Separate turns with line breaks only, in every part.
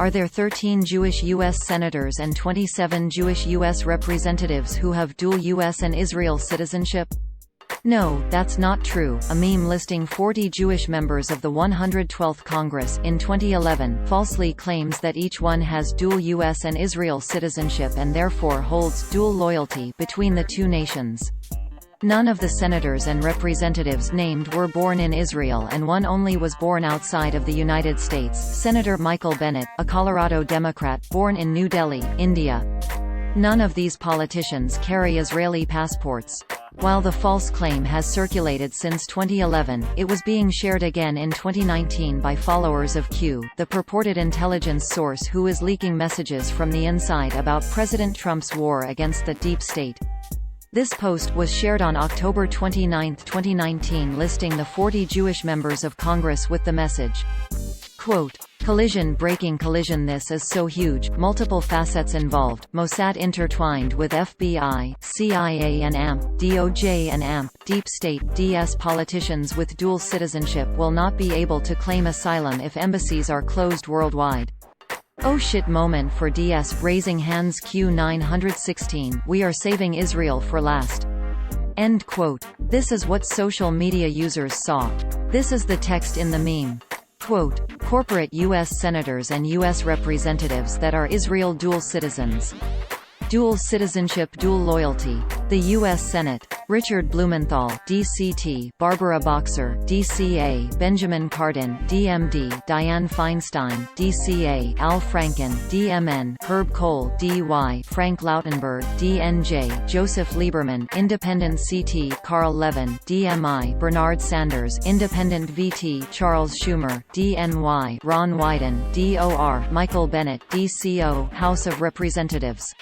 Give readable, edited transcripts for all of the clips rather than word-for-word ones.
Are there 13 Jewish U.S. senators and 27 Jewish U.S. representatives who have dual U.S. and Israel citizenship? No, that's not true. A meme listing 40 Jewish members of the 112th Congress in 2011 falsely claims that each one has dual U.S. and Israel citizenship and therefore holds dual loyalty between the two nations. None of the senators and representatives named were born in Israel, and one only was born outside of the United States, Senator Michael Bennet, a Colorado Democrat, born in New Delhi, India. None of these politicians carry Israeli passports. While the false claim has circulated since 2011, it was being shared again in 2019 by followers of Q, the purported intelligence source who is leaking messages from the inside about President Trump's war against the deep state. This post was shared on October 29, 2019, listing the 40 Jewish members of Congress with the message, quote, "Collision breaking collision. This is so huge, multiple facets involved, Mossad intertwined with FBI, CIA and AMP, DOJ and AMP, deep state, DS politicians with dual citizenship will not be able to claim asylum if embassies are closed worldwide. Oh shit moment for DS raising hands Q916, we are saving Israel for last." End quote. This is what social media users saw. This is the text in the meme. Quote, "Corporate U.S. senators and U.S. representatives that are Israel dual citizens. Dual citizenship, dual loyalty. The U.S. Senate. Richard Blumenthal, DCT, Barbara Boxer, DCA, Benjamin Cardin, DMD, Dianne Feinstein, DCA, Al Franken, DMN, Herb Kohl, DY, Frank Lautenberg, DNJ, Joseph Lieberman, Independent CT, Carl Levin, DMI, Bernard Sanders, Independent VT, Charles Schumer, DNY, Ron Wyden, DOR, Michael Bennet, DCO, House of Representatives.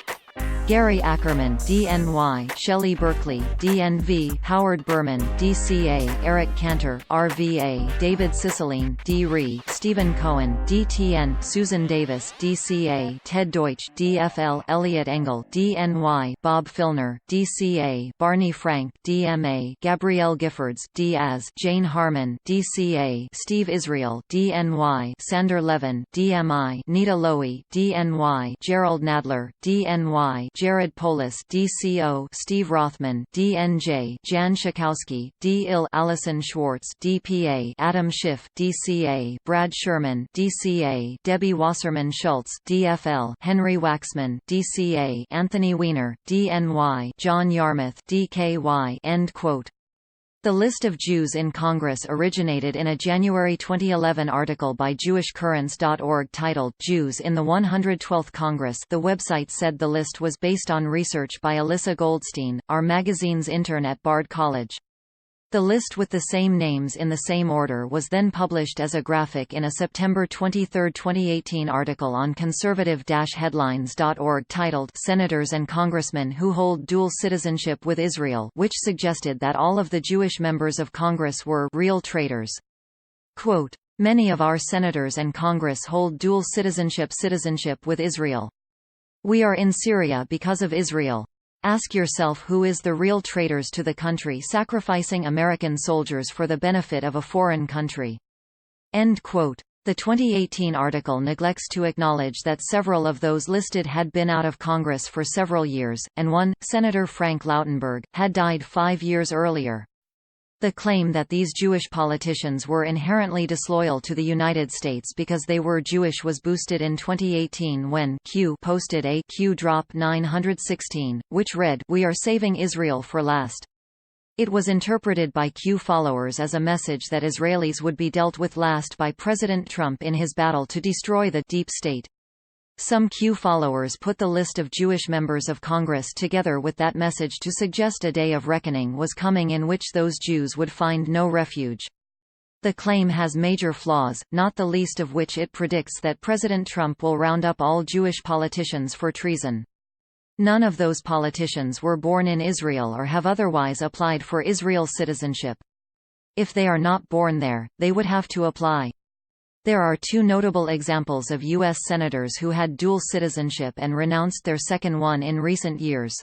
Gary Ackerman, DNY, Shelley Berkeley, DNV, Howard Berman, DCA, Eric Cantor, RVA, David Cicilline, DRE, Stephen Cohen, DTN, Susan Davis, DCA, Ted Deutsch, DFL, Elliot Engel, DNY, Bob Filner, DCA, Barney Frank, DMA, Gabrielle Giffords, Diaz, Jane Harmon, DCA, Steve Israel, DNY, Sander Levin, DMI, Nita Lowey, DNY, Gerald Nadler, DNY, Jared Polis, DCO, Steve Rothman, DNJ, Jan Schakowsky, DIL, Allison Schwartz, DPA, Adam Schiff, DCA, Brad Sherman, DCA, Debbie Wasserman Schultz, DFL, Henry Waxman, DCA, Anthony Weiner, DNY, John Yarmouth, DKY. End quote. The list of Jews in Congress originated in a January 2011 article by JewishCurrents.org titled "Jews in the 112th Congress." The website said the list was based on research by Alyssa Goldstein, our magazine's intern at Bard College. The list with the same names in the same order was then published as a graphic in a September 23, 2018 article on conservative-headlines.org titled "Senators and Congressmen Who Hold Dual Citizenship with Israel," which suggested that all of the Jewish members of Congress were real traitors. Quote, "Many of our senators and Congress hold dual citizenship with Israel. We are in Syria because of Israel. Ask yourself who is the real traitors to the country sacrificing American soldiers for the benefit of a foreign country." End quote. The 2018 article neglects to acknowledge that several of those listed had been out of Congress for several years, and one, Senator Frank Lautenberg, had died 5 years earlier. The claim that these Jewish politicians were inherently disloyal to the United States because they were Jewish was boosted in 2018 when Q posted a Q Drop 916, which read, "We are saving Israel for last." It was interpreted by Q followers as a message that Israelis would be dealt with last by President Trump in his battle to destroy the deep state. Some Q followers put the list of Jewish members of Congress together with that message to suggest a day of reckoning was coming in which those Jews would find no refuge. The claim has major flaws, not the least of which it predicts that President Trump will round up all Jewish politicians for treason. None of those politicians were born in Israel or have otherwise applied for Israel citizenship. If they are not born there, they would have to apply. There are two notable examples of U.S. senators who had dual citizenship and renounced their second one in recent years.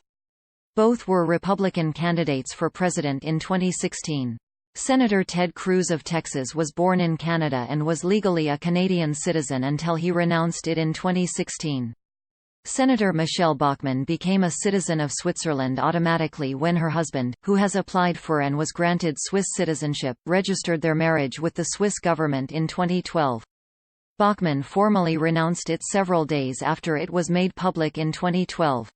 Both were Republican candidates for president in 2016. Senator Ted Cruz of Texas was born in Canada and was legally a Canadian citizen until he renounced it in 2016. Senator Michelle Bachmann became a citizen of Switzerland automatically when her husband, who has applied for and was granted Swiss citizenship, registered their marriage with the Swiss government in 2012. Bachmann formally renounced it several days after it was made public in 2012.